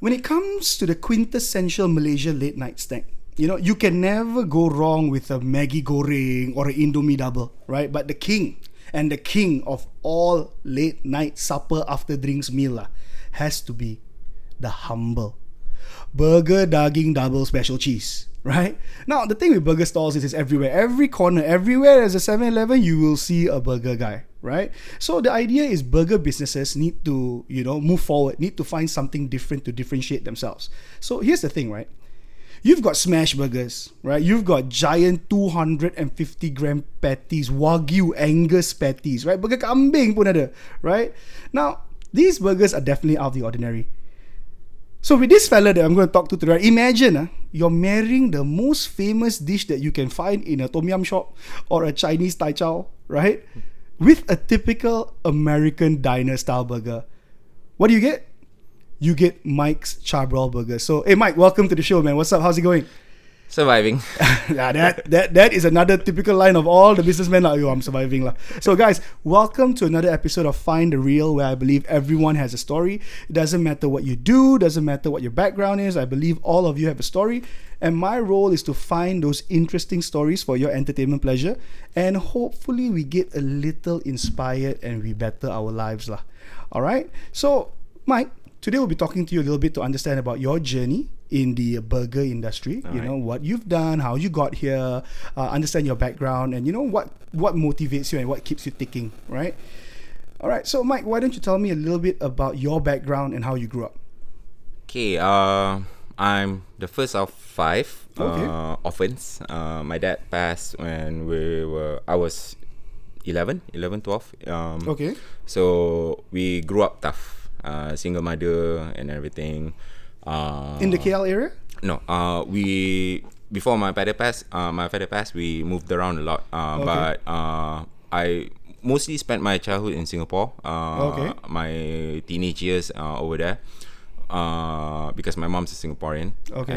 when it comes to the quintessential Malaysia late night snack, you can never go wrong with a Maggi goreng or an Indomie double, right? But the king of all late night supper after drinks meal has to be the humble burger daging double special cheese, right? Now, the thing with burger stalls is it's everywhere. Every corner, everywhere there's a 7-Eleven, you will see a burger guy, right? So the idea is burger businesses need to, move forward, need to find something different to differentiate themselves. So here's the thing, right? You've got smash burgers, right? You've got giant 250 gram patties, Wagyu Angus patties, right? Burger kambing pun ada, right? Now, these burgers are definitely out of the ordinary. So with this fella that I'm going to talk to today, imagine you're marrying the most famous dish that you can find in a tom yum shop or a Chinese tai chow, right? With a typical American diner style burger. What do you get? You get Mike's Charbroiled burger. So, hey Mike, welcome to the show, man. What's up? How's it going? Surviving. Yeah, that is another typical line of all the businessmen. I'm surviving lah. So guys, welcome to another episode of Find the Real, where I believe everyone has a story. It doesn't matter what you do, doesn't matter what your background is. I believe all of you have a story, and my role is to find those interesting stories for your entertainment pleasure, and hopefully we get a little inspired and we better our lives lah. All right. So Mike, today we'll be talking to you a little bit to understand about your journey in the burger industry. All right. What you've done, how you got here, understand your background, and what motivates you and what keeps you ticking, right? All right, so Mike, why don't you tell me a little bit about your background and how you grew up? Okay, I'm the first of 5 orphans. My dad passed when I was 11, 12. Okay. So we grew up tough, single mother and everything. In the KL area? No, before my father passed, we moved around a lot. But I mostly spent my childhood in Singapore. My teenage years over there. Because my mom's a Singaporean. Okay.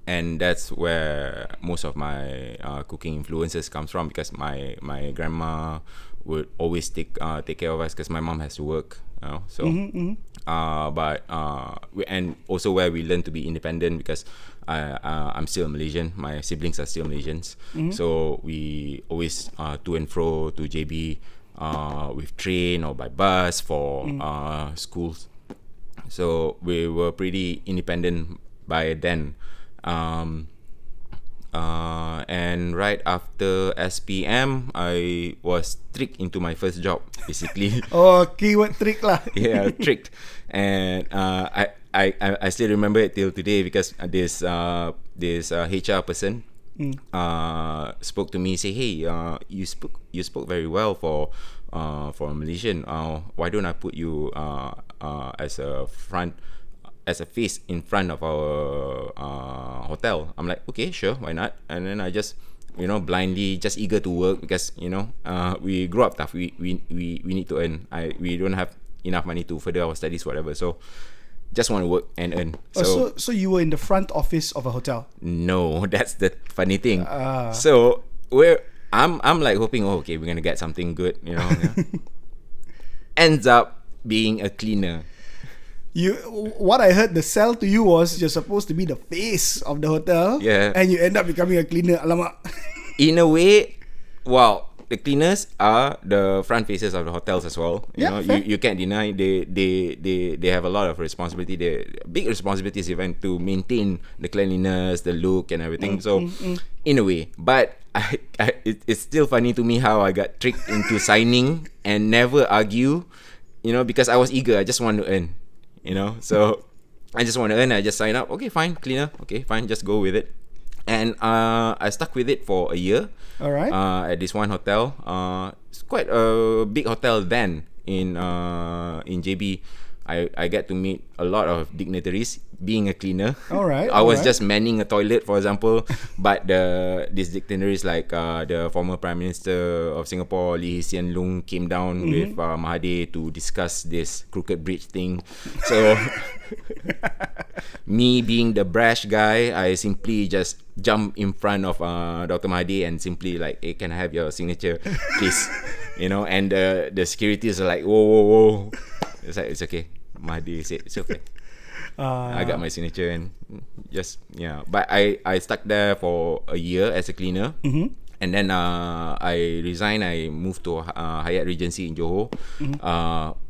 And that's where most of my cooking influences comes from, because my grandma would always take care of us because my mom has to work. And also where we learn to be independent, because I'm still Malaysian. My siblings are still Malaysians. So we always to and fro to JB with train or by bus for schools. So we were pretty independent by then. And right after SPM, I was tricked into my first job, basically. Keyword trick lah. Yeah, tricked. And I still remember it till today, because this HR person spoke to me, say, hey, you spoke very well for a Malaysian. Why don't I put you as a face in front of our hotel? I'm like, okay, sure, why not? And then I just, blindly, just eager to work, because we grew up tough. We need to earn. We don't have enough money to further our studies, whatever. So just want to work and earn. So you were in the front office of a hotel? No, that's the funny thing. So I'm like hoping, okay, we're gonna get something good, Ends up being a cleaner. What I heard, the sell to you was you're supposed to be the face of the hotel, and you end up becoming a cleaner. Alamak. In a way, well, the cleaners are the front faces of the hotels as well. You can't deny they have a lot of responsibility. Big responsibilities even to maintain the cleanliness, the look, and everything. In a way, but it's still funny to me how I got tricked into signing and never argue. Because I was eager. I just want to earn. So I just want to earn. I just sign up. Okay, fine, cleaner. Okay, fine, just go with it. And I stuck with it for a year. All right. At this one hotel. It's quite a big hotel then in JB. I get to meet a lot of dignitaries being a cleaner. All right. I was just manning a toilet, for example, but these dignitaries like the former Prime Minister of Singapore, Lee Hsien Loong, came down with Mahathir to discuss this crooked bridge thing. So me being the brash guy, I simply just jump in front of Dr. Mahathir and simply like, hey, can I have your signature, please? And the securities are like, whoa. It's like, it's okay. Mahathir said, it's okay. I got my signature and just But I stuck there for a year as a cleaner. And then I resigned. I moved to Hyatt Regency in Johor,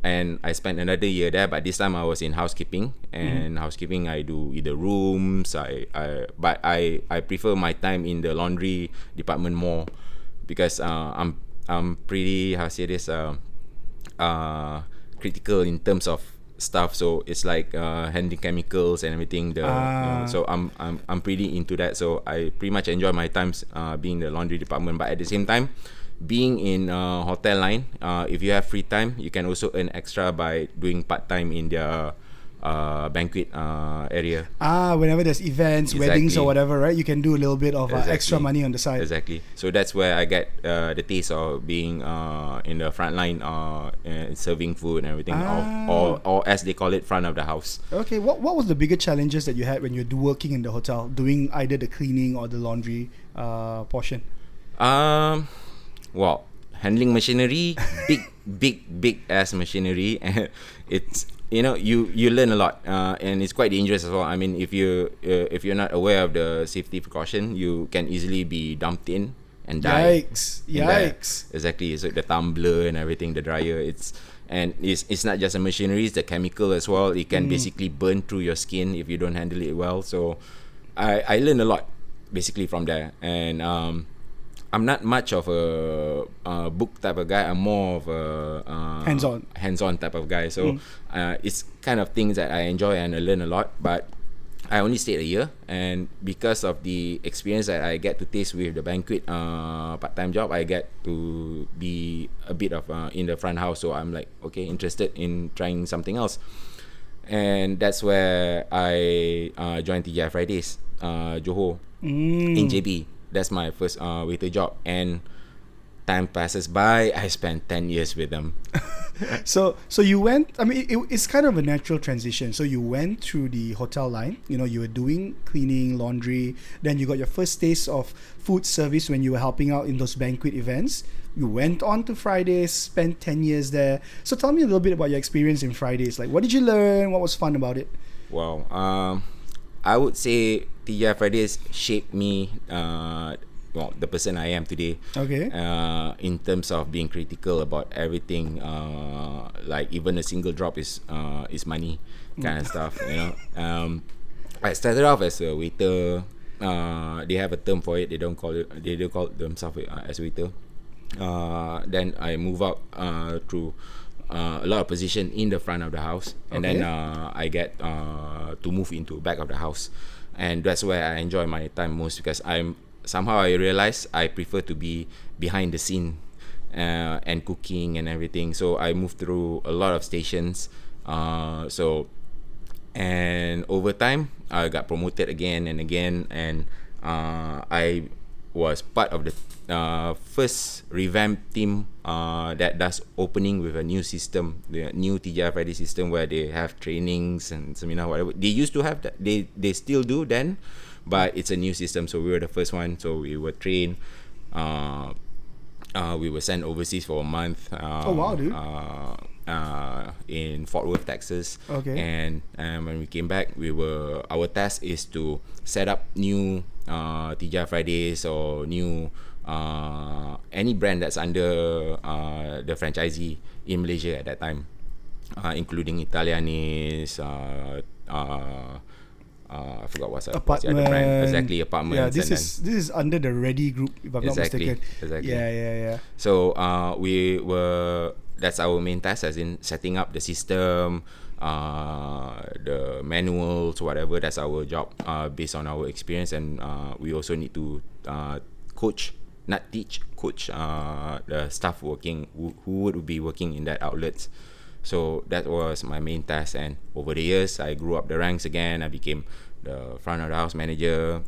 and I spent another year there. But this time I was in housekeeping. And housekeeping, I do either rooms. But I prefer my time in the laundry department more because I'm pretty critical in terms of stuff. So it's like handling chemicals and everything. So I'm pretty into that. So I pretty much enjoy my times being in the laundry department. But at the same time, being in hotel line, if you have free time, you can also earn extra by doing part time in their banquet area. Whenever there's events, weddings or whatever, right? You can do a little bit of extra money on the side. Exactly. So that's where I get the taste of being in the front line, serving food and everything, or as they call it, front of the house. Okay. What was the bigger challenges that you had when you're working in the hotel, doing either the cleaning or the laundry portion? Well, handling machinery, big ass machinery, and it's you learn a lot, and it's quite dangerous as well. I mean, if you're not aware of the safety precaution, you can easily be dumped in and die. Yikes! Exactly. So the tumbler and everything, the dryer, it's not just a machinery, it's the chemical as well. It can basically burn through your skin if you don't handle it well. So I learned a lot basically from there, and I'm not much of a book type of guy. I'm more of a hands-on type of guy. So it's kind of things that I enjoy and I learn a lot. But I only stayed a year, and because of the experience that I get to taste with the banquet part-time job, I get to be a bit of in the front house. So I'm like, okay, interested in trying something else, and that's where I joined TGI Fridays, Johor, in JB. That's my first waiter job, and time passes by. I spent 10 years with them. So you went. I mean, it's kind of a natural transition. So you went through the hotel line. You were doing cleaning, laundry. Then you got your first taste of food service when you were helping out in those banquet events. You went on to Fridays, spent 10 years there. So tell me a little bit about your experience in Fridays. Like, what did you learn? What was fun about it? Wow. I would say TGI Fridays shaped me, the person I am today. Okay. In terms of being critical about everything, like even a single drop is money, kind of stuff. I started off as a waiter. They have a term for it. They don't call themselves as waiter. Then I move up through a lot of position in the front of the house, and then I get to move into back of the house, and that's where I enjoy my time most, because I realize I prefer to be behind the scene and cooking and everything. So I moved through a lot of stations, and over time I got promoted again and again, and I was part of the first revamped team that does opening with a new system, the new TGI Friday system, where they have trainings and seminar, whatever. They used to have that. They still do then, but it's a new system. So we were the first one. So we were trained. We were sent overseas for a month. Oh wow, dude! In Fort Worth, Texas. Okay. And when we came back, our task is to set up new TGI Fridays or new any brand that's under the franchisee in Malaysia at that time, including Italianis, I forgot what's the other brand. Exactly, apartments. Yeah, this is under the Ready Group, if I'm not mistaken. Exactly. Yeah. So that's our main task, as in setting up the system, the manuals, whatever. That's our job, based on our experience, and we also need to coach the staff working who would be working in that outlets. So that was my main task, and over the years I grew up the ranks again. I became the front of the house manager,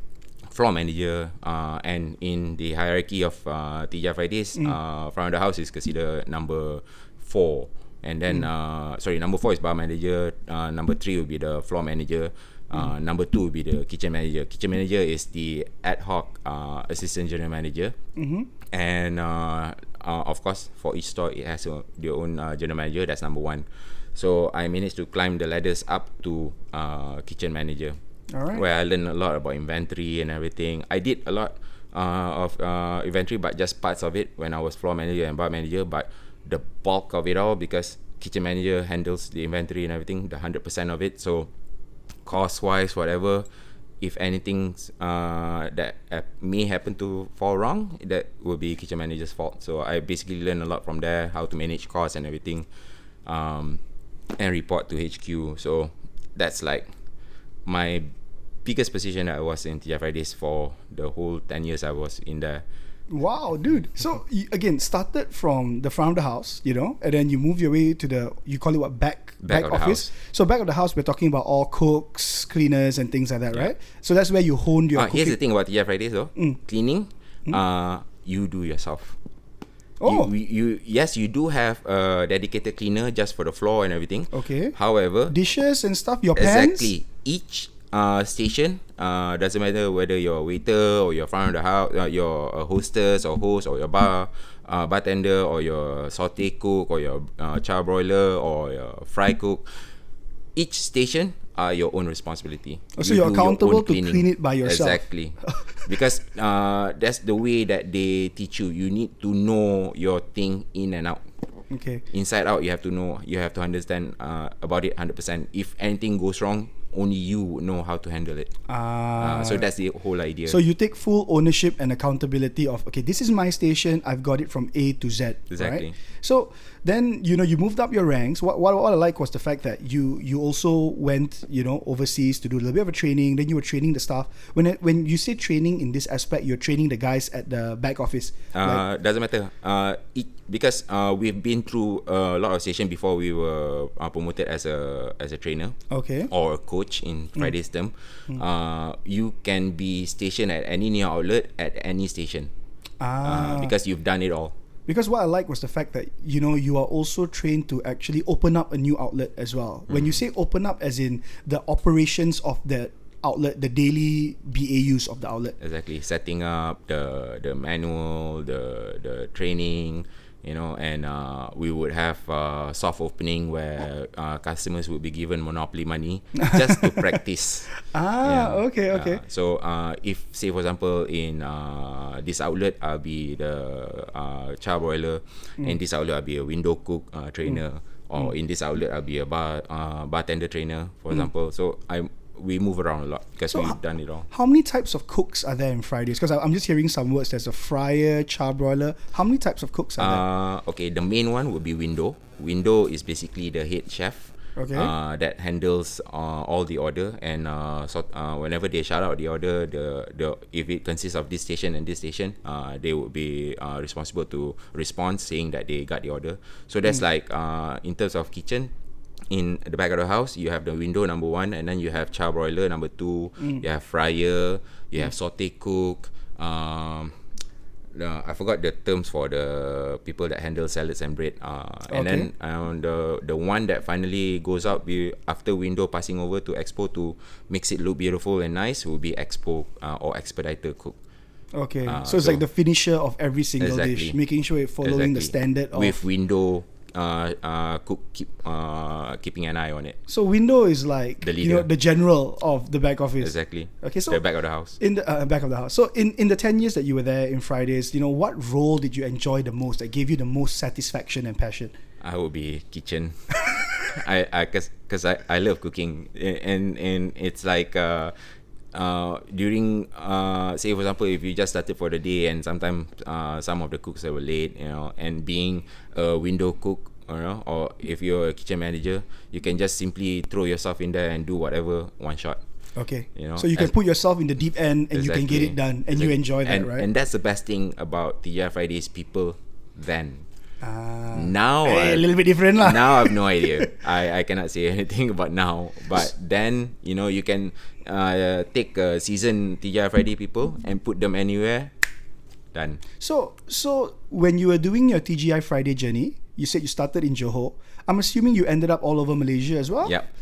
floor manager, and in the hierarchy of TGI Fridays, front of the house is considered number 4, and then number 4 is bar manager, number 3 will be the floor manager, number 2 will be the kitchen manager. Kitchen manager is the ad hoc assistant general manager, and of course for each store it has their own general manager. That's number 1. So I managed to climb the ladders up to kitchen manager. All right. Where I learned a lot about inventory and everything. I did a lot of inventory, but just parts of it when I was floor manager and bar manager. But the bulk of it all, because kitchen manager handles the inventory and everything, the 100% of it. So cost wise, whatever, if anything that may happen to fall wrong, that will be kitchen manager's fault. So I basically learned a lot from there, how to manage costs and everything, and report to HQ. So that's like my biggest position that I was in TGI Fridays for the whole 10 years I was in there. Wow, dude. So you, again, started from the front of the house, you know, and then you move your way to the, you call it what, back of office? So back of the house, we're talking about all cooks, cleaners and things like that, right? So that's where you honed your cooking. Here's the thing about TGI Fridays though. Cleaning, you do yourself. Oh. Yes, you do have a dedicated cleaner just for the floor and everything. Okay. However, dishes and stuff, your pans? Exactly. Each station, doesn't matter whether you're a waiter or you're front of the house, you're a hostess or host, or your bartender, or your saute cook, or your charbroiler, or your fry cook. Each station are your own responsibility. So you're accountable to clean it by yourself. Exactly. Because that's the way that they teach you. You need to know your thing in and out. Okay. Inside out, you have to know. You have to understand about it 100%. If anything goes wrong, only you know how to handle it. So that's the whole idea. So you take full ownership and accountability of, okay, this is my station, I've got it from A to Z. Exactly. Right? So then, you know, you moved up your ranks. What I like was the fact that you also went, you know, overseas to do a little bit of a training. Then you were training the staff. When you say training in this aspect, you're training the guys at the back office. Doesn't matter. Because we've been through a lot of stations before we were promoted as a trainer. Okay. Or a coach in Friday's term. You can be stationed at any near outlet at any station. Because you've done it all. Because what I like was the fact that, you know, you are also trained to actually open up a new outlet as well. When you say open up, as in the operations of the outlet, the daily BAUs of the outlet. Exactly. Setting up the manual, the training, you know, and we would have soft opening where customers would be given monopoly money just to practice. Okay. So if, say for example, in this outlet, I'll be the charbroiler, in this outlet I'll be a window cook trainer, or in this outlet I'll be a bartender trainer, for example. So we move around a lot because we've done it all. How many types of cooks are there in Fridays? Because I'm just hearing some words. There's a fryer, charbroiler. How many types of cooks are there? Okay, the main one would be window. Window is basically the head chef. Okay. That handles all the order, and whenever they shout out the order, the if it consists of this station and this station, they would be responsible to respond saying that they got the order. So that's like in terms of kitchen. In the back of the house, you have the window number 1, and then you have charbroiler number 2. You have fryer, you have saute cook. I forgot the terms for the people that handle salads and bread. And then the one that finally goes out after window passing over to expo to makes it look beautiful and nice will be expo or expediter cook. Okay, so it's like the finisher of every single dish, making sure it's following the standard of... With window cook keeping an eye on it. So window is like the leader, you know, the general of the back office. Exactly. Okay, so the back of the house. In the back of the house. So in the 10 years that you were there in Fridays, you know, what role did you enjoy the most? That gave you the most satisfaction and passion? I would be kitchen. Cause I love cooking, and it's like during say for example, if you just started for the day, and sometimes some of the cooks that were late, you know, and being a window cook, you know, or if you're a kitchen manager, you can just simply throw yourself in there and do whatever one shot. Okay, you know, so you can put yourself in the deep end and you can get it done, and you enjoy that, right? And that's the best thing about TGI Fridays people then. Now a little bit different lah. Now I have no idea. I cannot say anything about now. But then, you know, you can take seasoned TGI Friday people and put them anywhere. Done. So when you were doing your TGI Friday journey, you said you started in Johor. I'm assuming you ended up all over Malaysia as well? Yep.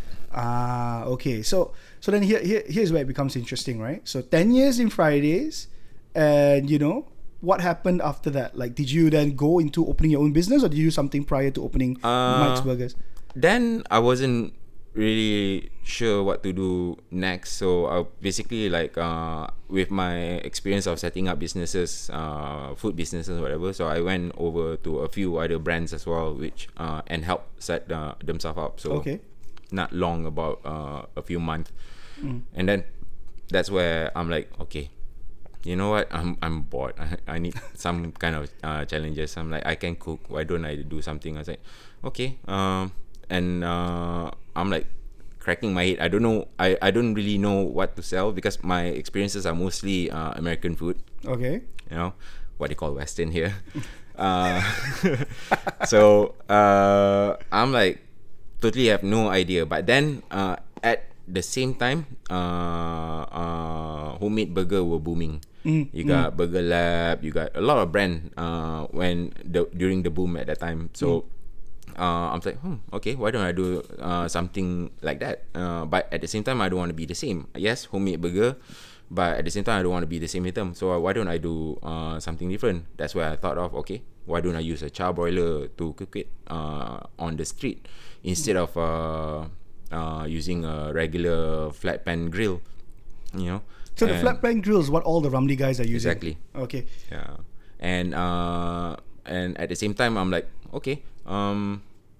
Okay. So then here's where it becomes interesting, right? So 10 years in Fridays, and you know, what happened after that? Like, did you then go into opening your own business, or did you do something prior to opening Mike's Burgers? then I wasn't really sure what to do next. So basically, like with my experience of setting up businesses, food businesses, whatever. So I went over to a few other brands as well, which and helped set themselves up. So not long, about a few months, and then that's where I'm like, okay, you know what? I'm bored. I need some kind of challenges. I'm like, I can cook. Why don't I do something? I was like, okay. And I'm like cracking my head. I don't know. I don't really know what to sell because my experiences are mostly American food. Okay. You know what they call Western here. So I'm like totally have no idea. But then at the same time, homemade burger were booming. You got Burger Lab. You got a lot of brand during the boom at that time. So I'm like, okay, why don't I do something like that? But at the same time, I don't want to be the same. Yes, homemade burger, but at the same time, I don't want to be the same item. So why don't I do something different? That's why I thought of, okay, why don't I use a charbroiler to cook it on the street instead of using a regular flat pan grill, you know? So the flat pan grill is what all the Ramly guys are using. Exactly. Okay. Yeah. And at the same time, I'm like, okay,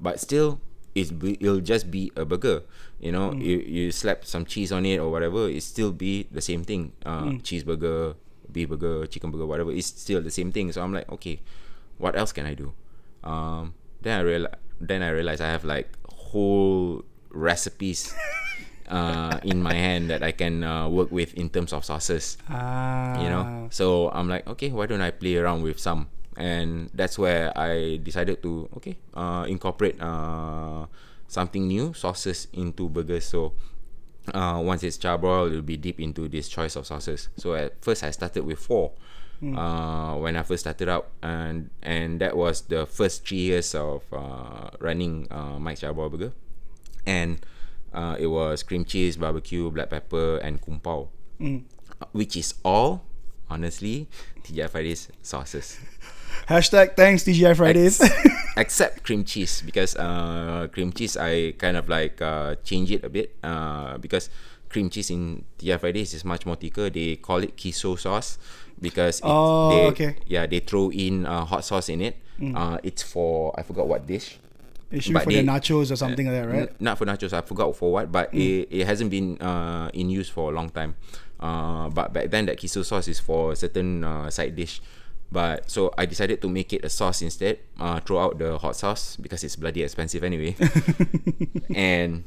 but still, it'll just be a burger. You know, you slap some cheese on it or whatever, it still be the same thing. Cheeseburger, beef burger, chicken burger, whatever, it's still the same thing. So I'm like, okay, what else can I do? Then I realized I have like whole recipes in my hand that I can work with in terms of sauces. You know, so I'm like, okay, why don't I play around with some? And that's where I decided to incorporate something new, sauces, into burgers. So once it's charbroiled, it'll be deep into this choice of sauces. So at first I started with 4 when I first started out, and that was the first 3 years of running Mike's Charbroiled Burger. And it was cream cheese, barbecue, black pepper, and kung pao, which is all, honestly, TGI Fridays sauces. Hashtag thanks TGI Fridays. Except cream cheese, because cream cheese I kind of like change it a bit because cream cheese in TGI Fridays is much more thicker. They call it queso sauce because they throw in hot sauce in it. It's for, I forgot what dish. It should be for the nachos or something like that, right? Not for nachos, I forgot for what, but it hasn't been in use for a long time. But back then, that queso sauce is for a certain side dish. But so I decided to make it a sauce instead. Throw out the hot sauce because it's bloody expensive anyway, and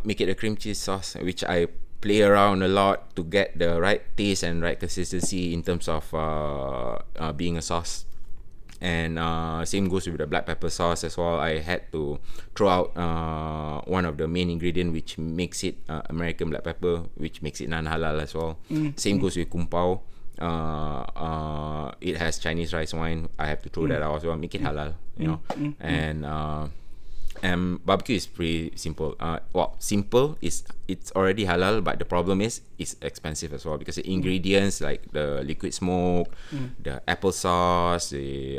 make it a cream cheese sauce, which I play around a lot to get the right taste and right consistency in terms of being a sauce. And same goes with the black pepper sauce as well. I had to throw out one of the main ingredient, which makes it American black pepper, which makes it non-halal as well. Same goes with kung pao. It has Chinese rice wine. I have to throw that out as well, make it halal, you know. And barbecue is pretty simple. Simple is, it's already halal, but the problem is it's expensive as well because the ingredients like the liquid smoke, the applesauce, the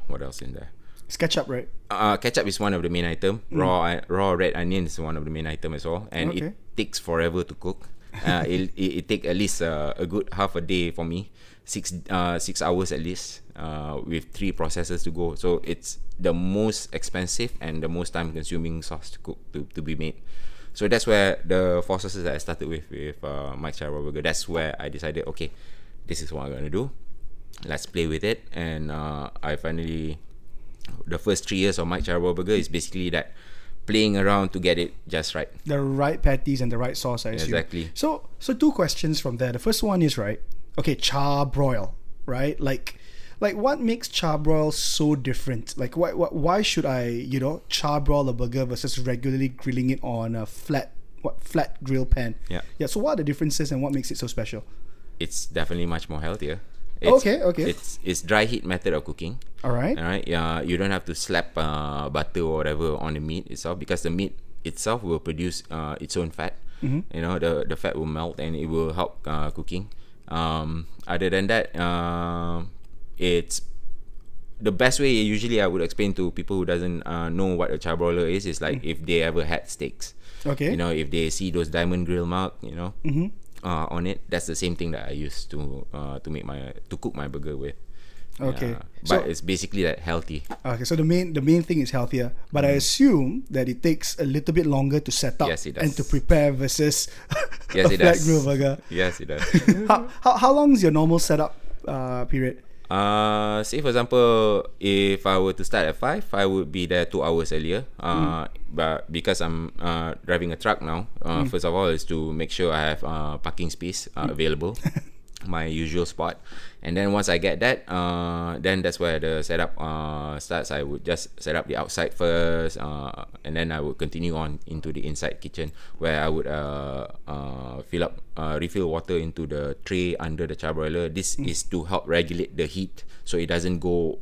what else in there? It's ketchup, right? Ketchup is one of the main item. Raw red onion is one of the main item as well, and it takes forever to cook. It take at least a good half a day for me, 6 hours at least, with 3 processes to go. So it's the most expensive and the most time consuming sauce to cook, to be made. So that's where the 4 sauces that I started with Mike's Charbroiled Burger. That's where I decided, okay, this is what I'm gonna do. Let's play with it. And I finally, the first 3 years of Mike's Charbroiled Burger is basically that, playing around to get it just right. The right patties and the right sauce, I assume. Exactly. So 2 questions from there. The first one is, right, okay, charbroil, right? Like what makes charbroil so different? Like why should I, charbroil a burger versus regularly grilling it on a flat grill pan? Yeah. So what are the differences and what makes it so special? It's definitely much more healthier. Okay. It's dry heat method of cooking. All right. Yeah, you don't have to slap butter or whatever on the meat itself because the meat itself will produce its own fat. You know, the fat will melt and it will help cooking. Other than that, it's the best way usually I would explain to people who doesn't know what a charbroiler is like if they ever had steaks. Okay. You know, if they see those diamond grill mark, you know, on it, that's the same thing that I use to cook my burger with. Okay. But it's basically that healthy. Okay, so the main thing is healthier, but I assume that it takes a little bit longer to set up Yes, it does. and to prepare versus Yes, a it flat does. grill burger. Yes, it does. How long is your normal setup period? Say for example, if I were to start at 5, I would be there 2 hours earlier. But because I'm driving a truck now, first of all is to make sure I have parking space available, my usual spot. And then once I get that, then that's where the setup starts. I would just set up the outside first, and then I would continue on into the inside kitchen where I would refill water into the tray under the charbroiler. This is to help regulate the heat so it doesn't go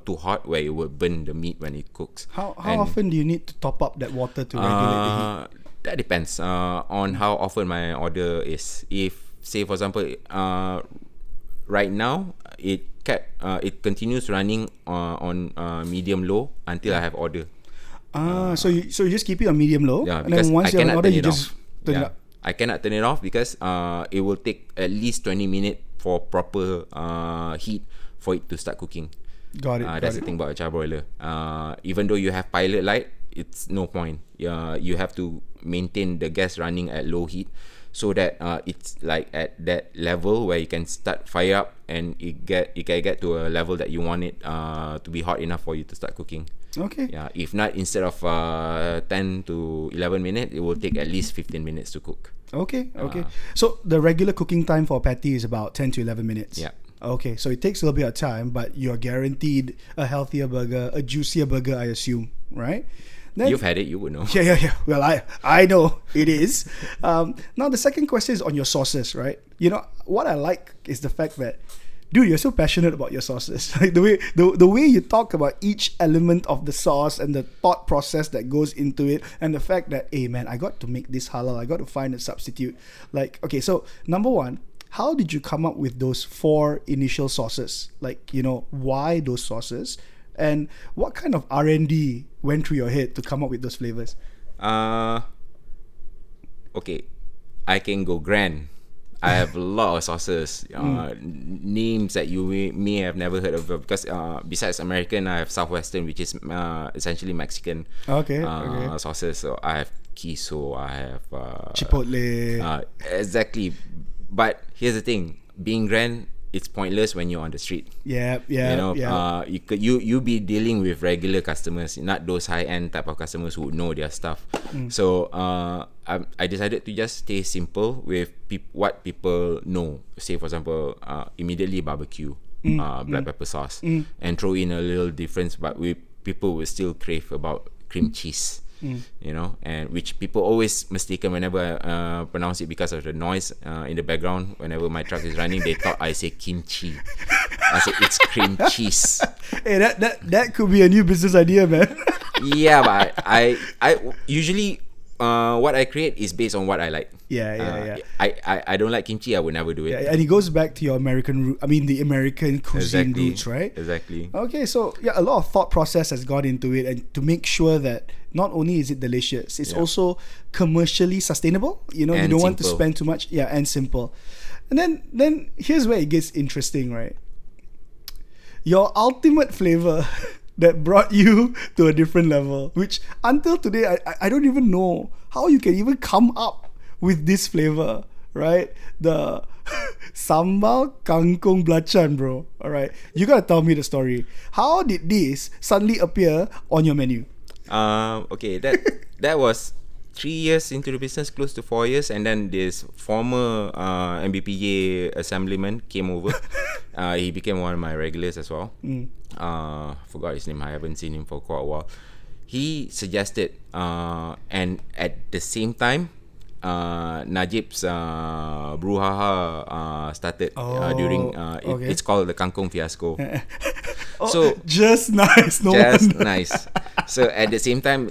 too hot where it will burn the meat when it cooks. How often do you need to top up that water to regulate the heat? That depends on how often my order is. If say for example, right now it continues running on medium low until I have order. So you just keep it on medium low, Yeah, and because then once I you have an cannot order, turn you it just off. turn it up. I cannot turn it off because it will take at least 20 minutes for proper heat for it to start cooking. Got it. That's the thing about a charbroiler. Even though you have pilot light, it's no point. You have to maintain the gas running at low heat so that it's like at that level where you can start fire up and it can get to a level that you want it to be hot enough for you to start cooking. Okay. Yeah. If not, instead of 10 to 11 minutes, it will take at least 15 minutes to cook. Okay. So the regular cooking time for a patty is about 10 to 11 minutes. Yeah. Okay, so it takes a little bit of time, but you're guaranteed a healthier burger, a juicier burger, I assume, right? Then, You've had it, you would know. Yeah. Well, I know it is. Now the second question is on your sauces, right? You know what I like is the fact that, dude, you're so passionate about your sauces. Like the way you talk about each element of the sauce and the thought process that goes into it, and the fact that, hey man, I got to make this halal. I got to find a substitute. Like, okay, so number one, how did you come up with those 4 initial sauces? Like, you know, why those sauces? And what kind of R&D went through your head to come up with those flavors? Okay, I can go grand. I have a lot of sauces, names that you may have never heard of, because besides American, I have Southwestern, which is essentially Mexican sauces. So I have queso, I have Chipotle. Exactly. But here's the thing: being grand, it's pointless when you're on the street. Yeah. You know, you be dealing with regular customers, not those high end type of customers who know their stuff. So I decided to just stay simple with what people know. Say for example, immediately barbecue, black pepper sauce, and throw in a little difference, but people will still crave about cream cheese. You know, and which people always mistaken whenever I pronounce it because of the noise in the background. Whenever my truck is running, they thought I say kimchi. I said it's cream cheese. Hey, that could be a new business idea, man. Yeah, but I usually what I create is based on what I like. Yeah. I don't like kimchi. I would never do it. Yeah, and it goes back to your American the American cuisine roots, right? Exactly. Okay, so yeah, a lot of thought process has gone into it, and to make sure that not only is it delicious, it's also commercially sustainable. You know, and you don't want to simple. spend too much. Yeah, and simple. And then here's where it gets interesting, right? Your ultimate flavor that brought you to a different level, which until today I don't even know how you can even come up with this flavor, right? The sambal kangkong belacan, bro. All right, you gotta tell me the story. How did this suddenly appear on your menu? Okay, that was 3 years into the business, close to 4 years, and then this former MBPJ assemblyman came over. He became one of my regulars as well. Forgot his name. I haven't seen him for quite a while. He suggested, and at the same time, Najib's brouhaha started during it's called the Kangkong Fiasco. So just nice, nice. So at the same time,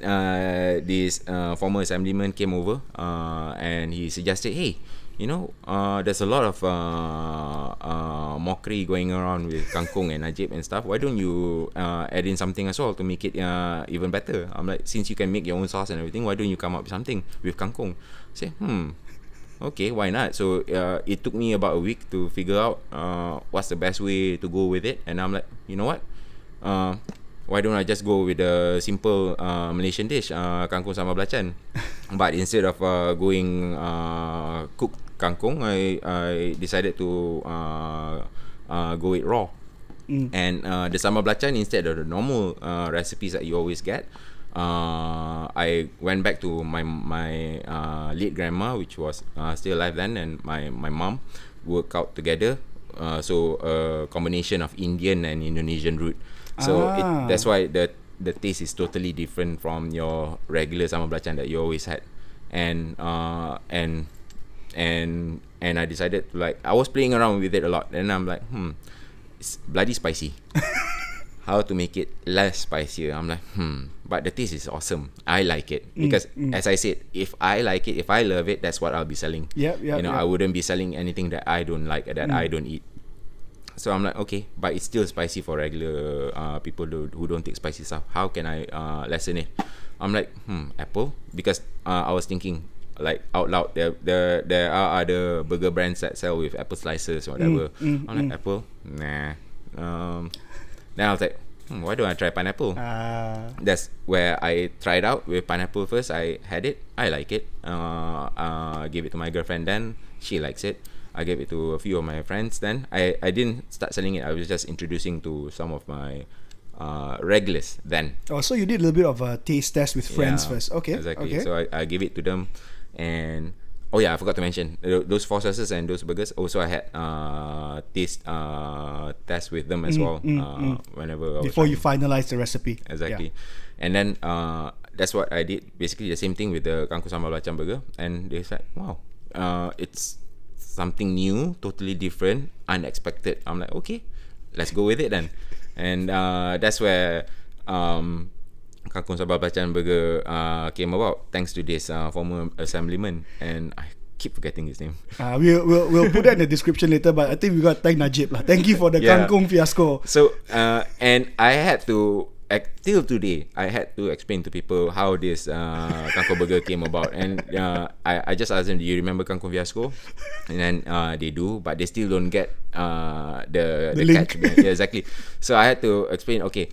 this former assemblyman came over, and he suggested, hey, there's a lot of mockery going around with kangkong and najib and stuff. Why don't you add in something as well to make it even better? I'm like, since you can make your own sauce and everything, why don't you come up with something with kangkong? Say, okay, why not? So it took me about a week to figure out what's the best way to go with it. And I'm like, you know what? Why don't I just go with a simple Malaysian dish, kangkong sambal belacan? But instead of going cooked kangkong, I decided to go with raw. And the sambal belacan, instead of the normal recipes that you always get, I went back to my late grandma, which was still alive then, and my mom worked out together. So a combination of Indian and Indonesian root. So that's why the taste is totally different from your regular sambal belacan that you always had. And I decided to, like, I was playing around with it a lot, and I'm like, it's bloody spicy. How to make it less spicier? I'm like, but the taste is awesome. I like it because, as I said, if I like it, if I love it, that's what I'll be selling. I wouldn't be selling anything that I don't like, that I don't eat. So I'm like, okay, but it's still spicy for regular people who don't take spicy stuff. How can I lessen it? I'm like, apple, because I was thinking, like, out loud, there are other burger brands that sell with apple slices or whatever. I'm like, apple, nah. Then I was like, why don't I try pineapple? That's where I tried out with pineapple first. I had it, I like it. Gave it to my girlfriend then, she likes it. I gave it to a few of my friends then. I didn't start selling it, I was just introducing to some of my regulars then. Oh, so you did a little bit of a taste test with friends first. Okay. Exactly. Okay. So I gave it to them. And I forgot to mention those 4 sauces and those burgers. Also, I had taste test with them as well. Whenever before you finalize the recipe. Exactly. And then that's what I did. Basically the same thing with the kangkong sambal belacan burger. And they said, wow, it's something new, totally different, unexpected. I'm like, okay, let's go with it then. And that's where kangkong sambal belacan burger came about, thanks to this former assemblyman, and I keep forgetting his name. We'll put that in the description later, but I think we got to thank Najib lah. Thank you for the kangkong fiasco. So and I had to, till today, I had to explain to people how this kangkong burger came about. And I just asked them, do you remember kangkong fiasco? And then they do, but they still don't get the link. catch. Yeah, exactly. So I had to explain, okay,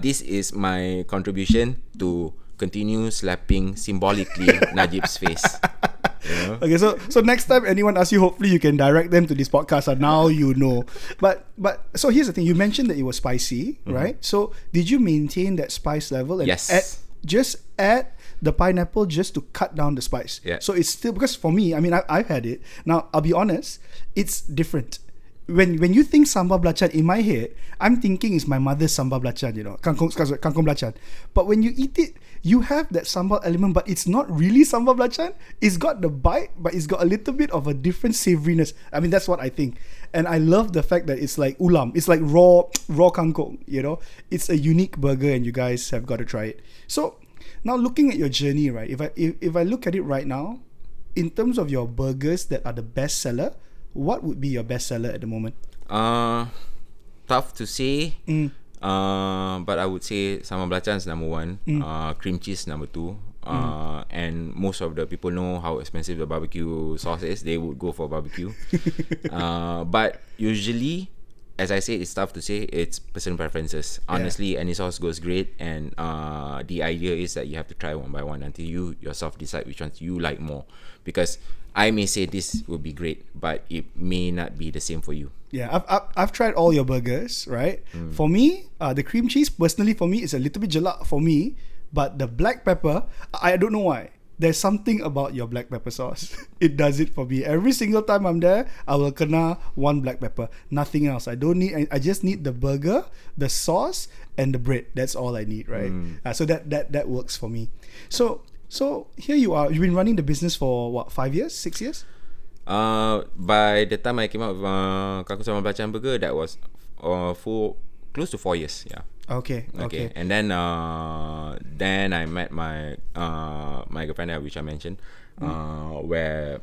this is my contribution to continue slapping symbolically Najib's face. Okay, so next time anyone asks you, hopefully you can direct them to this podcast, and now you know. But so here's the thing, you mentioned that it was spicy, right? So did you maintain that spice level? And Yes. add the pineapple just to cut down the spice. Yeah. So it's still, because for me, I mean, I've had it. Now, I'll be honest, it's different. When you think sambal belacan, in my head, I'm thinking it's my mother's sambal belacan, kangkong belacan. But when you eat it, you have that sambal element, but it's not really sambal belacan. It's got the bite, but it's got a little bit of a different savouriness. I mean, that's what I think. And I love the fact that it's like ulam. It's like raw kangkong, It's a unique burger, and you guys have got to try it. So now, looking at your journey, right? If I look at it right now, in terms of your burgers that are the best seller, what would be your best seller at the moment? Tough to say. But I would say sambal belacan is number 1. Cream cheese number 2. And most of the people know how expensive the barbecue sauce is. They would go for barbecue. But usually, as I said, it's tough to say. It's personal preferences. Honestly, any sauce goes great, and the idea is that you have to try one by one until you yourself decide which ones you like more. Because I may say this will be great, but it may not be the same for you. Yeah, I've tried all your burgers, right? For me, the cream cheese, personally for me, is a little bit jelak for me. But the black pepper, I don't know why. There's something about your black pepper sauce. It does it for me. Every single time I'm there, I will kena one black pepper. Nothing else. I just need the burger, the sauce, and the bread. That's all I need, right? So that works for me. So here you are. You've been running the business for what, 5 years, 6 years? By the time I came out with kangkong sambal belacan burger, that was close to 4 years. Yeah. Okay. And then I met my girlfriend, which I mentioned, where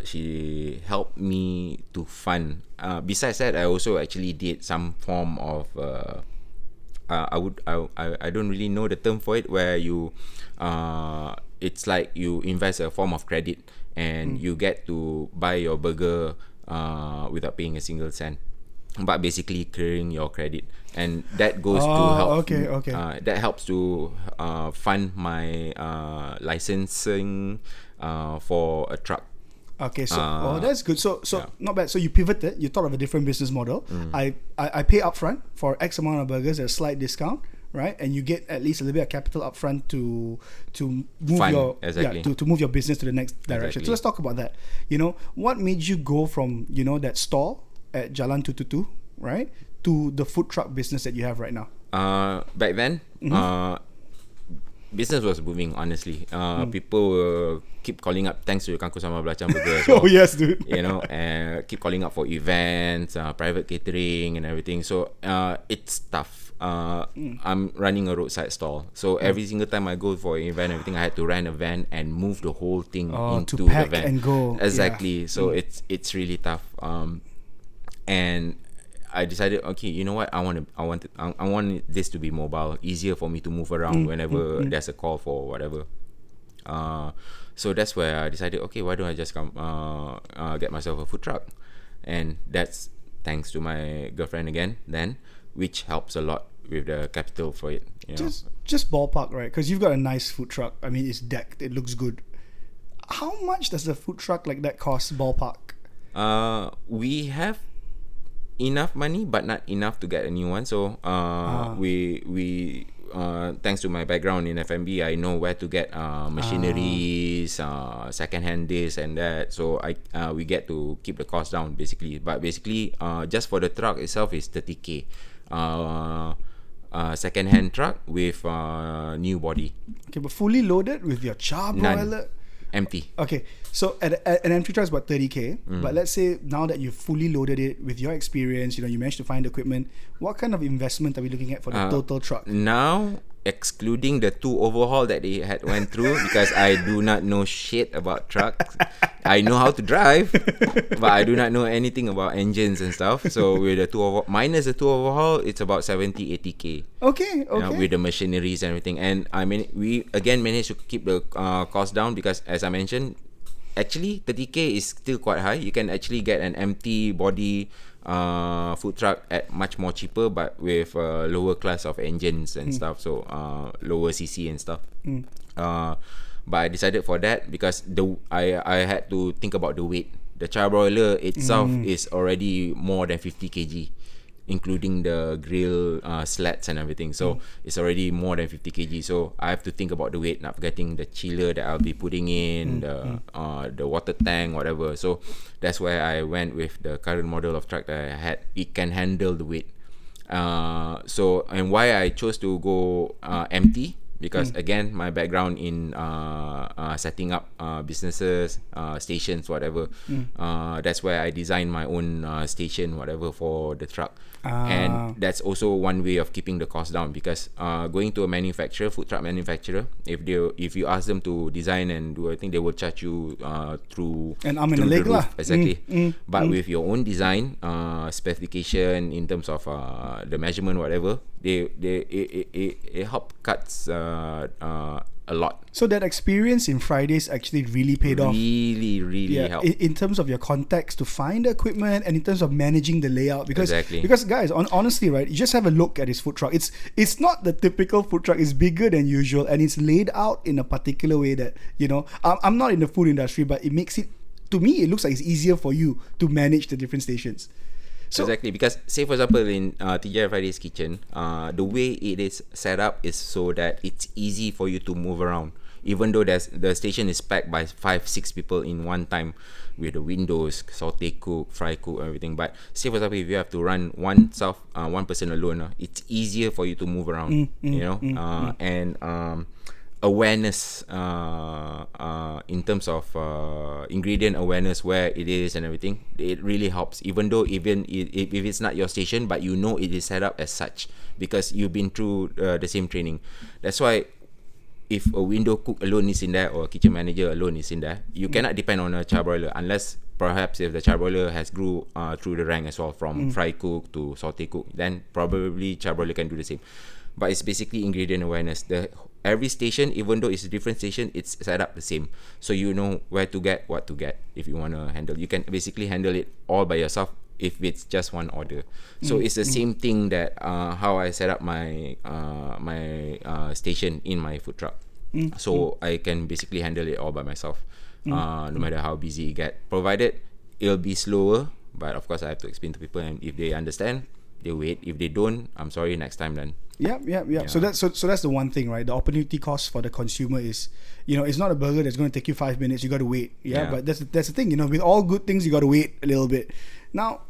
she helped me to fund. Besides that, I also actually did some form of I don't really know the term for it, where you it's like you invest a form of credit and you get to buy your burger without paying a single cent, but basically clearing your credit, and that goes to help. That helps to fund my licensing for a truck. Okay, so that's good. So not bad. So you pivoted. You thought of a different business model. I pay upfront for X amount of burgers at a slight discount, right? And you get at least a little bit of capital upfront to move to move your business to the next direction. So let's talk about that. What made you go from that store at Jalan 222, right, to the food truck business that you have right now? Back then, business was booming, honestly. People will keep calling up, thanks to Kangkung Sambal Belacan Burger as well. Oh yes, dude. And keep calling up for events, private catering and everything. So it's tough. I'm running a roadside stall, so every single time I go for an event, everything, I had to rent a van and move the whole thing into to pack the van and go. Exactly. So it's really tough. And I decided, okay, you know what? I want this to be mobile, easier for me to move around whenever there's a call for whatever. So that's where I decided, okay, why don't I just come get myself a food truck? And that's thanks to my girlfriend again, then, which helps a lot with the capital for it. Just ballpark, right? Because you've got a nice food truck. I mean, it's decked. It looks good. How much does a food truck like that cost, ballpark? We have enough money, but not enough to get a new one. So we thanks to my background in F&B, I know where to get machineries, second-hand this and that. So we get to keep the cost down, basically. But basically, just for the truck itself is 30K. Second-hand truck with new body. Okay, but fully loaded with your charbroiled? Empty. Okay, so an empty truck is about 30K. But let's say now that you've fully loaded it with your experience, you managed to find equipment. What kind of investment are we looking at for the total truck? Now, excluding the 2 overhaul that they had went through, because I do not know shit about trucks. I know how to drive, but I do not know anything about engines and stuff. So with the 2 minus the 2 overhaul, it's about 70-80K. Okay. With the machineries and everything. And I mean, we again managed to keep the cost down because, as I mentioned, actually 30K is still quite high. You can actually get an empty body food truck at much more cheaper, but with lower class of engines and stuff, so lower CC and stuff. But I decided for that because I had to think about the weight. The charbroiler itself is already more than 50 kg, including the grill slats and everything. So it's already more than 50 kg. So I have to think about the weight, not forgetting the chiller that I'll be putting in, the water tank, whatever. So that's where I went with the current model of truck that I had. It can handle the weight. So, and why I chose to go empty, because again, my background in setting up businesses, stations, whatever. That's where I designed my own station, whatever, for the truck. And that's also one way of keeping the cost down, because going to a manufacturer, food truck manufacturer, if you ask them to design and do, I think they will charge you through an arm and a leg lah. Exactly. But with your own design, specification in terms of the measurement, whatever, it help cuts a lot. So that experience in Fridays actually really paid off. Really helped. In terms of your contacts to find the equipment, and in terms of managing the layout. Because guys, honestly, right, you just have a look at his food truck. It's not the typical food truck. It's bigger than usual, and it's laid out in a particular way that, I'm not in the food industry, but it makes it, to me, it looks like it's easier for you to manage the different stations. So, exactly, because say for example in TGI Friday's kitchen, the way it is set up is so that it's easy for you to move around, even though the station is packed by 5-6 people in one time, with the windows, saute cook, fry cook, everything. But say for example, if you have to run one person alone, it's easier for you to move around, and awareness in terms of ingredient awareness, where it is and everything, it really helps, even if it's not your station, but it is set up as such because you've been through the same training. That's why if a window cook alone is in there or a kitchen manager alone is in there, you cannot depend on a charbroiler unless perhaps if the charbroiler has grew through the rank as well from fry cook to saute cook, then probably charbroiler can do the same. But it's basically ingredient awareness. Every station, even though it's a different station, it's set up the same. So you know where to get, what to get. If you want to handle, you can basically handle it all by yourself if it's just one order. So it's the same thing that how I set up my station in my food truck. So I can basically handle it all by myself, no matter how busy it get. Provided it'll be slower, but of course I have to explain to people, and if they understand, they wait. If they don't, I'm sorry, next time then. Yeah. So that's the one thing, right? The opportunity cost for the consumer is, it's not a burger that's going to take you 5 minutes. You got to wait. Yeah. But that's the thing. With all good things, you got to wait a little bit. Now,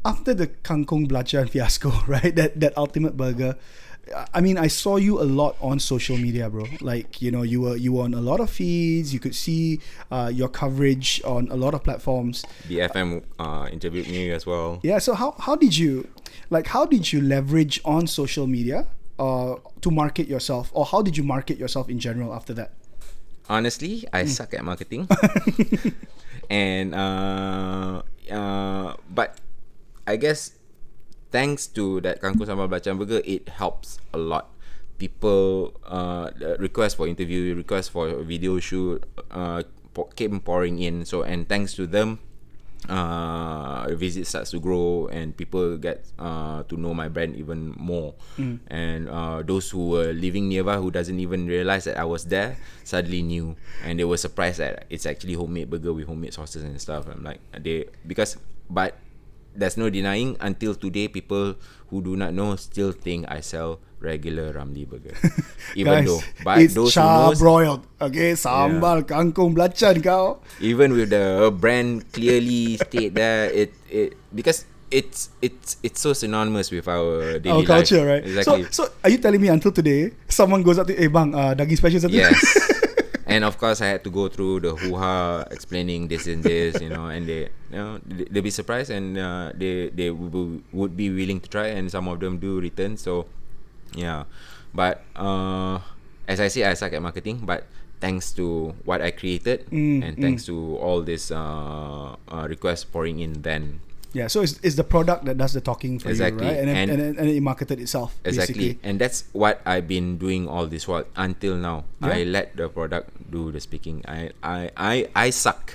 after the kangkong belacan fiasco, right? That ultimate burger. I mean, I saw you a lot on social media, bro. Like, you were on a lot of feeds. You could see your coverage on a lot of platforms. BFM interviewed me as well. Yeah. So how did you leverage on social media to market yourself, or how did you market yourself in general after that? Honestly, I suck at marketing, and but I guess thanks to that kangkong sambal belacan burger, it helps a lot. People request for interview, request for video shoot came pouring in. So, and thanks to them, visit starts to grow and people get to know my brand even more. And those who were living nearby who doesn't even realize that I was there suddenly knew, and they were surprised that it's actually homemade burger with homemade sauces and stuff. I'm like, but there's no denying, until today, people who do not know still think I sell regular Ramly burger. Even Guys, though, but it's those who knows, charbroiled, okay, sambal kangkong belacan kau. even with the brand clearly state there, it because it's so synonymous with our daily Our culture, life. right? Exactly. So are you telling me until today, someone goes up to, bang, daging special satu? Yes. And of course, I had to go through the hoo-ha explaining this and this, and they'll be surprised, and they would be willing to try, and some of them do return. So, yeah. But as I say, I suck at marketing, but thanks to what I created, and thanks to all this requests pouring in, then. Yeah, so it's the product that does the talking for Exactly. you, right? And it marketed itself, Exactly. basically. And that's what I've been doing all this while until now. Yeah. I let the product do the speaking. I suck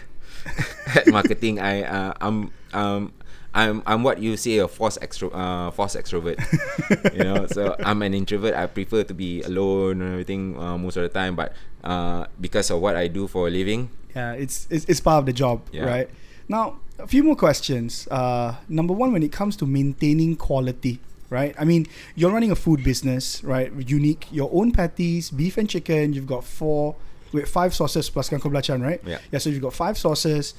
at marketing. I'm what you say, a forced extrovert. So I'm an introvert. I prefer to be alone and everything most of the time. But because of what I do for a living, Yeah, it's part of the job, Yeah. right? Now, a few more questions. Number one, when it comes to maintaining quality, right? I mean, you're running a food business, right? Unique, your own patties, beef and chicken. You've got 5 sauces plus kangkong belacan, right? Yeah. Yeah. So you've got 5 sauces.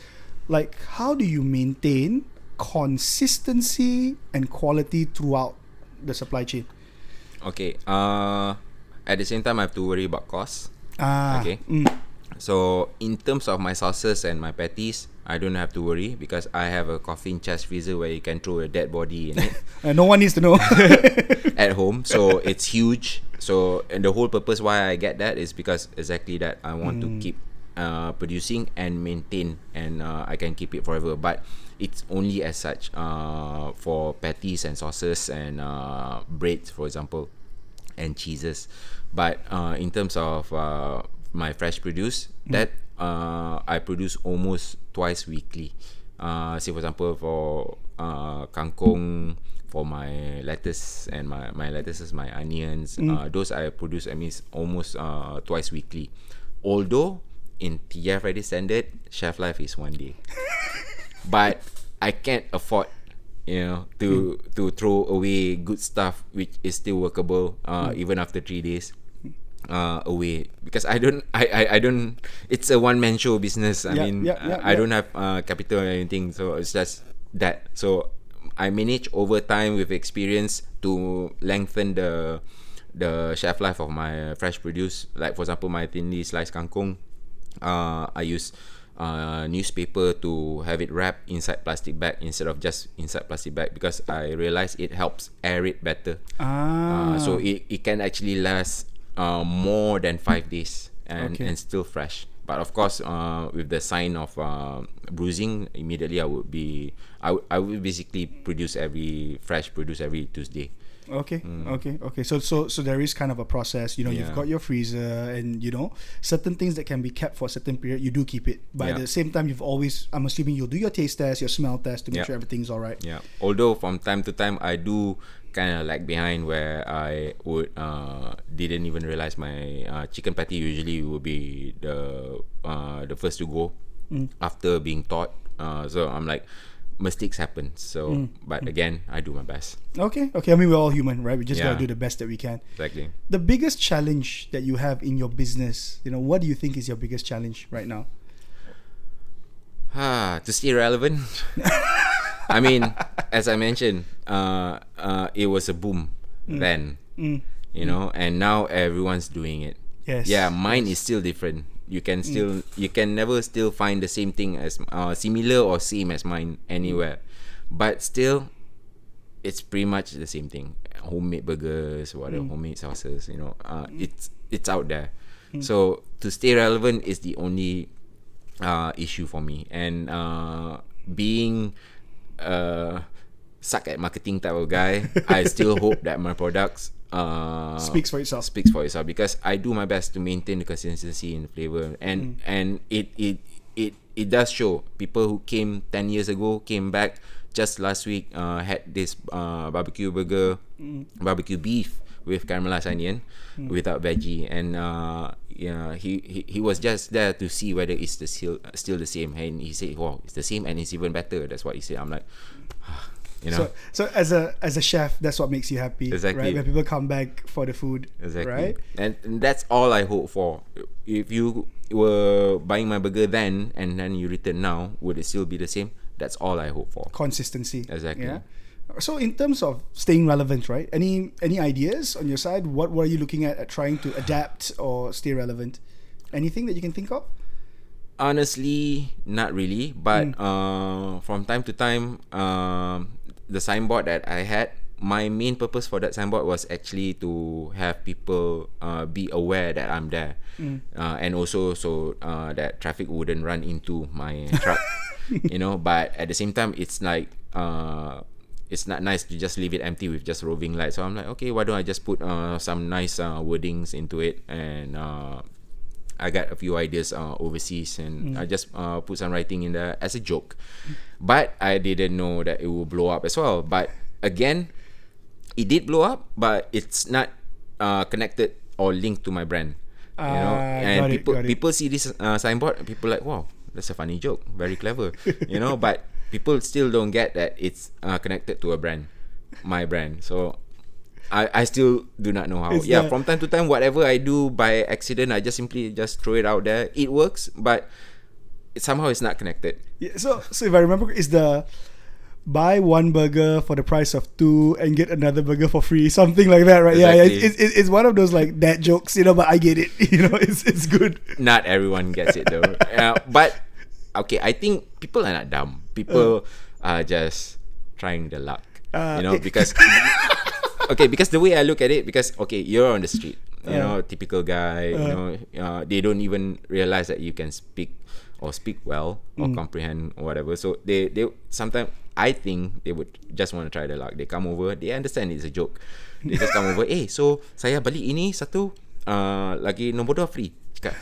Like, how do you maintain consistency and quality throughout the supply chain? okay. At the same time, I have to worry about costs. Okay. So in terms of my sauces and my patties, I don't have to worry because I have a coffin chest freezer where you can throw a dead body in it No one needs to know. at home. So it's huge. So, and the whole purpose why I get that is because exactly that I want to keep producing and maintain, and I can keep it forever. But it's only as such for patties and sauces and breads, for example, and cheeses. But in terms of my fresh produce, that I produce almost twice weekly. Say for example, for kangkong, for my lettuce and my lettuces, my onions, those I produce almost twice weekly. Although in TGI Friday standard, shelf life is 1 day. But I can't afford to throw away good stuff which is still workable even after 3 days away, because I don't it's a one-man show business. I don't have capital or anything, so it's just that. So I manage over time with experience to lengthen the shelf life of my fresh produce. Like for example, my thinly sliced kangkong, I use newspaper to have it wrapped inside plastic bag instead of just inside plastic bag, because I realize it helps aerate better. So it can actually last more than 5 days and Okay. still fresh. But of course, with the sign of bruising, immediately I would basically produce every Tuesday. Okay, okay. So there is kind of a process. You know, you've Yeah. got your freezer, and you know certain things that can be kept for a certain period. You do keep it, but at Yeah. the same time, you've always. I'm assuming you'll do your taste test, your smell test to make Yeah. sure everything's all right. Yeah. Although from time to time I do kind of lag behind where I would didn't even realize my chicken patty usually will be the first to go after being taught. So I'm like, mistakes happen. So but again, I do my best. Okay. I mean, we're all human, right? We just gotta Yeah. do the best that we can. Exactly. The biggest challenge that you have in your business, you know, what do you think is your biggest challenge right now? To stay relevant. I mean, as I mentioned, it was a boom then, you know, and now everyone's doing it. Yes. Yeah, mine is still different. You can never still find the same thing as similar or same as mine anywhere, but still, it's pretty much the same thing. Homemade burgers, whatever, homemade sauces, you know, it's out there. So to stay relevant is the only issue for me, and being suck at marketing type of guy, I still hope that my products Speaks for itself. because I do my best to maintain the consistency in flavor, and it does show. People who came 10 years ago came back just last week, had this barbecue burger, barbecue beef with caramelized onion without veggie, and yeah, he was just there to see whether it's still the same, and he said, wow, it's the same and it's even better. That's what he said. I'm like, you know. So as a chef, that's what makes you happy, Exactly. right? When people come back for the food, Exactly. right? And that's all I hope for. If you were buying my burger then and then you return now, would it still be the same? That's all I hope for. Consistency. Exactly. Yeah. So in terms of staying relevant, right? Any ideas on your side? What were you looking at trying to adapt or stay relevant? Anything that you can think of? Honestly, not really. But from time to time, the signboard that I had, my main purpose for that signboard was actually to have people be aware that I'm there, and also so that traffic wouldn't run into my truck. You know, but at the same time, it's like it's not nice to just leave it empty with just roving lights. So I'm like, okay, why don't I just put some nice wordings into it, and I got a few ideas overseas, and I just put some writing in there as a joke. But I didn't know that it will blow up as well. But again, it did blow up, but it's not connected or linked to my brand. You know, and got it. people see this signboard, and people like, wow, that's a funny joke, very clever. You know, but people still don't get that it's connected to a brand, my brand. So I still do not know how. It's Yeah, the- from time to time, whatever I do by accident, I just simply just throw it out there. It works, but somehow it's not connected. Yeah, so if I remember, is the buy one burger for the price of two and get another burger for free, something like that, right? Yeah, Exactly. it's one of those like dad jokes, you know. But I get it, you know. It's good. Not everyone gets it though. But okay, I think people are not dumb. People are just trying the luck. You know, because okay, because the way I look at it, because okay, you're on the street, you know, typical guy, you know, they don't even realize that you can speak well or comprehend or whatever. So they sometimes, I think they would just want to try the luck. They come over, they understand it's a joke. They just come over, so saya balik ini satu, lagi nombor 2 free. Cakap.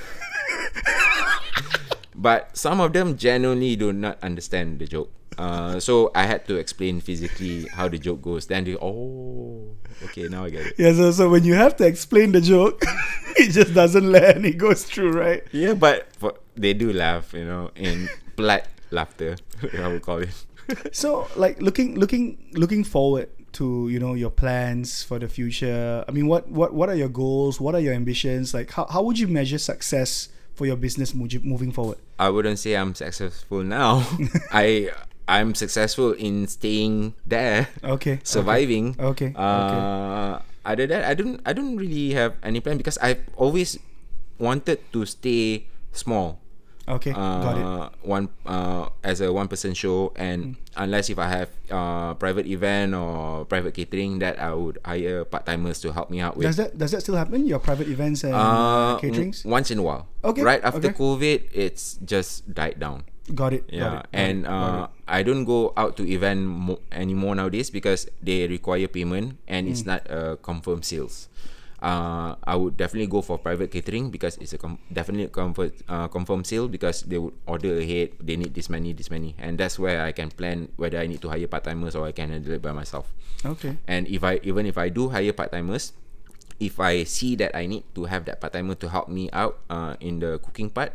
But some of them genuinely do not understand the joke. So I had to explain physically how the joke goes. Then they, okay, now I get it. Yeah, so when you have to explain the joke, it just doesn't land. It goes through, right? Yeah, but they do laugh, you know, in polite laughter, I would call it. So like looking forward to, you know, your plans for the future. I mean, what are your goals? What are your ambitions? Like how would you measure success for your business moving forward? I wouldn't say I'm successful now. I'm successful in staying there, Okay. surviving. Okay. Other than that, I don't really have any plan, because I've always wanted to stay small. Okay, got it. One as a 1-person show, and unless if I have private event or private catering, that I would hire part-timers to help me out with. Does that still happen? Your private events and caterings? Once in a while. Okay. Right after okay. COVID, it's just died down. Got it. Yeah, got it, and got it. I don't go out to event anymore nowadays because they require payment and it's not confirmed sales. I would definitely go for private catering because it's a definitely confirmed sale because they would order ahead. They need this many, and that's where I can plan whether I need to hire part timers or I can handle it by myself. Okay. And if I do hire part timers, if I see that I need to have that part timer to help me out in the cooking part,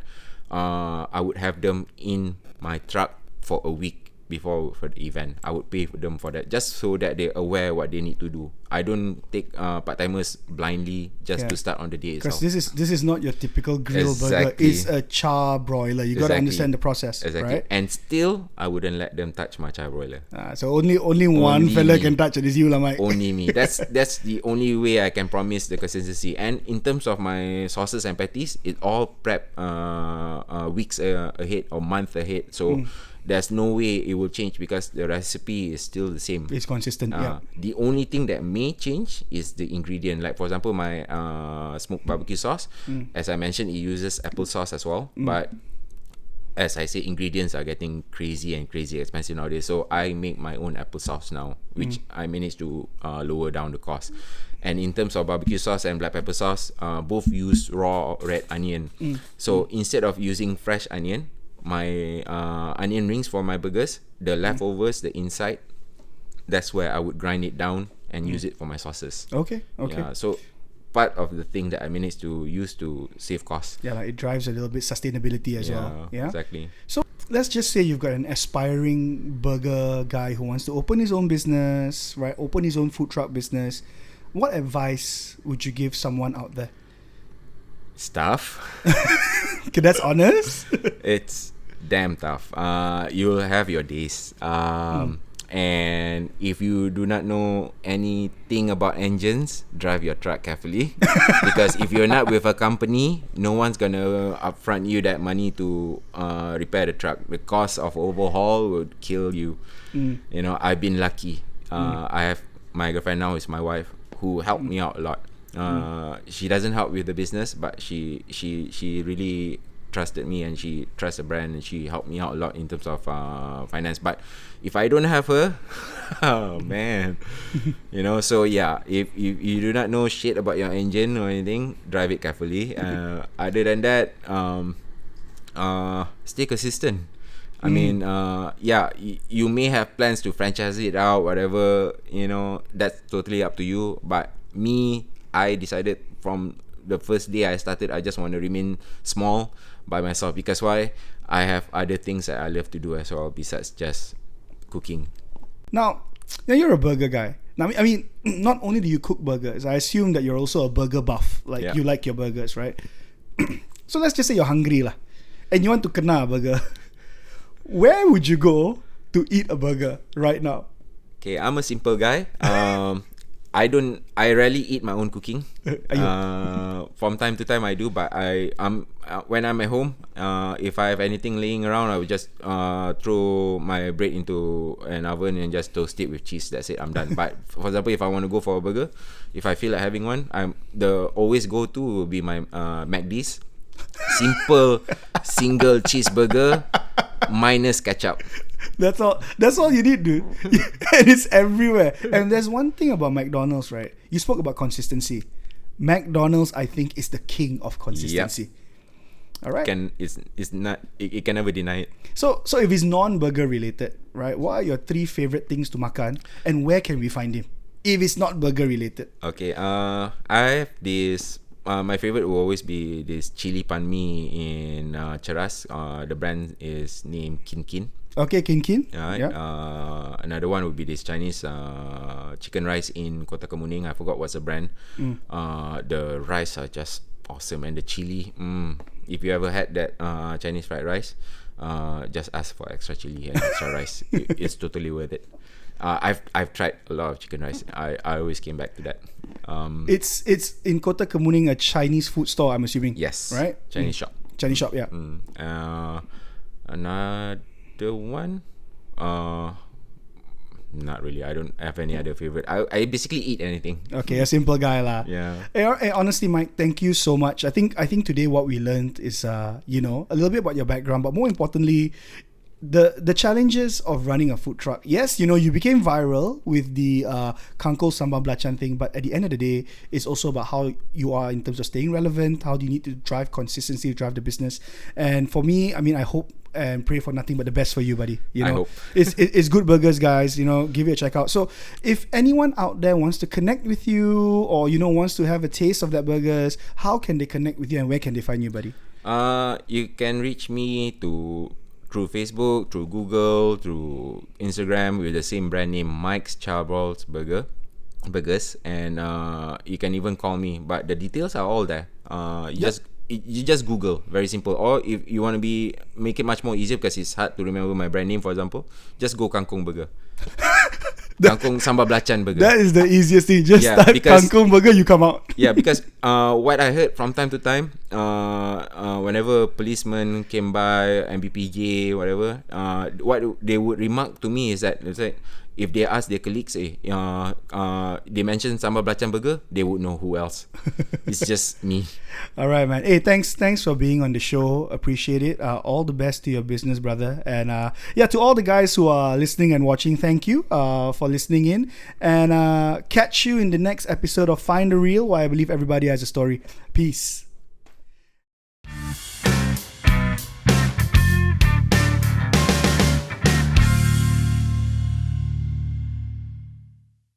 I would have them in my truck for a week before for the event. I would pay for them for that just so that they're aware what they need to do. I don't take part-timers blindly just to start on the day itself. Because this is not your typical grill burger. Exactly. It's a charbroiler. You got to understand the process, Exactly. right? And still, I wouldn't let them touch my charbroiler. So only one fella can touch it. Is you lah, Mike. Only me. That's the only way I can promise the consistency. And in terms of my sauces and patties, it all prep weeks ahead or month ahead. So there's no way it will change because the recipe is still the same. It's consistent. Yeah. The only thing that may change is the ingredient. Like for example, my smoked barbecue sauce, as I mentioned, it uses apple sauce as well. But as I say, ingredients are getting crazy expensive nowadays. So I make my own apple sauce now, which I managed to lower down the cost. And in terms of barbecue sauce and black pepper sauce, both use raw red onion. So instead of using fresh onion, my onion rings for my burgers, the leftovers, the inside, that's where I would grind it down and use it for my sauces. Okay. Yeah, so part of the thing that I managed to use to save costs. Yeah, like it drives a little bit sustainability as well. Yeah, exactly. So let's just say you've got an aspiring burger guy who wants to open his own business, right? Open his own food truck business. What advice would you give someone out there? Stuff. Okay, that's honest. It's damn tough. You'll have your days. And if you do not know anything about engines, drive your truck carefully. Because if you're not with a company, no one's gonna upfront you that money to repair the truck. The cost of overhaul would kill you. You know, I've been lucky. I have my girlfriend now is my wife who helped me out a lot. She doesn't help with the business, but she really trusted me and she trusts the brand and she helped me out a lot in terms of finance. But if I don't have her, oh man, you know. So yeah, if you do not know shit about your engine or anything, drive it carefully. Other than that, stay consistent. I mean, you may have plans to franchise it out, whatever, you know, that's totally up to you. But me, I decided from the first day I started, I just want to remain small by myself. Because why? I have other things that I love to do as well besides just cooking. Now you're a burger guy. Now, I mean, not only do you cook burgers, I assume that you're also a burger buff. Like, you like your burgers, right? So let's just say you're hungry lah, and you want to kena a burger. Where would you go to eat a burger right now? Okay, I'm a simple guy. I rarely eat my own cooking. From time to time I do, but when I'm at home, if I have anything laying around, I will just throw my bread into an oven and just toast it with cheese. That's it, I'm done. But for example, if I want to go for a burger, if I feel like having one, the always go to will be my McD's simple single cheeseburger minus ketchup. That's all you need, dude. And it's everywhere. And there's one thing about McDonald's, right? You spoke about consistency. McDonald's, I think, is the king of consistency. Yep. All right. It can never deny it. So if it's non-burger related, right? What are your 3 favorite things to makan, and where can we find him if it's not burger related? Okay. I have this. My favorite will always be this chili pan mee in Cheras. The brand is named Kin Kin. Okay, Kin Kin. Yeah. Another one would be this Chinese chicken rice in Kota Kemuning. I forgot what's the brand. The rice are just awesome, and the chili. If you ever had that Chinese fried rice, just ask for extra chili and extra rice. It's totally worth it. I've tried a lot of chicken rice. I always came back to that. It's in Kota Kemuning, a Chinese food store, I'm assuming. Yes. Right? Chinese shop. Chinese shop, yeah. Another one, not really. I don't have any other favorite. I basically eat anything. Okay, a simple guy lah. Yeah. Hey, honestly, Mike, thank you so much. I think today what we learned is a little bit about your background, but more importantly, the challenges of running a food truck. Yes, you became viral with the kangkong sambal belacan thing, but at the end of the day, it's also about how you are in terms of staying relevant. How do you need to drive consistency, drive the business? And for me, I mean, I hope and pray for nothing but the best for you, buddy. I hope. It's good burgers, guys. Give it a check out. So if anyone out there wants to connect with you, or wants to have a taste of that burgers, how can they connect with you, and where can they find you, buddy? You can reach me through Facebook, through Google, through Instagram with the same brand name, Mike's Charbroiled Burgers, and you can even call me. But the details are all there. You just Google, very simple. Or if you want to make it much more easier, because it's hard to remember my brand name, for example, just go kangkong burger. Kangkong sambal belacan burger. That is the easiest thing. Just type kangkong burger, you come out. Yeah, because what I heard from time to time, whenever policemen came by, MBPJ, whatever, what they would remark to me is that it's like, if they ask their colleagues, they mention sambal belacan burger, they would know who else. It's just me. All right, man. Hey, thanks for being on the show. Appreciate it. All the best to your business, brother. And to all the guys who are listening and watching, thank you for listening in. And catch you in the next episode of Find the Real, where I believe everybody has a story. Peace.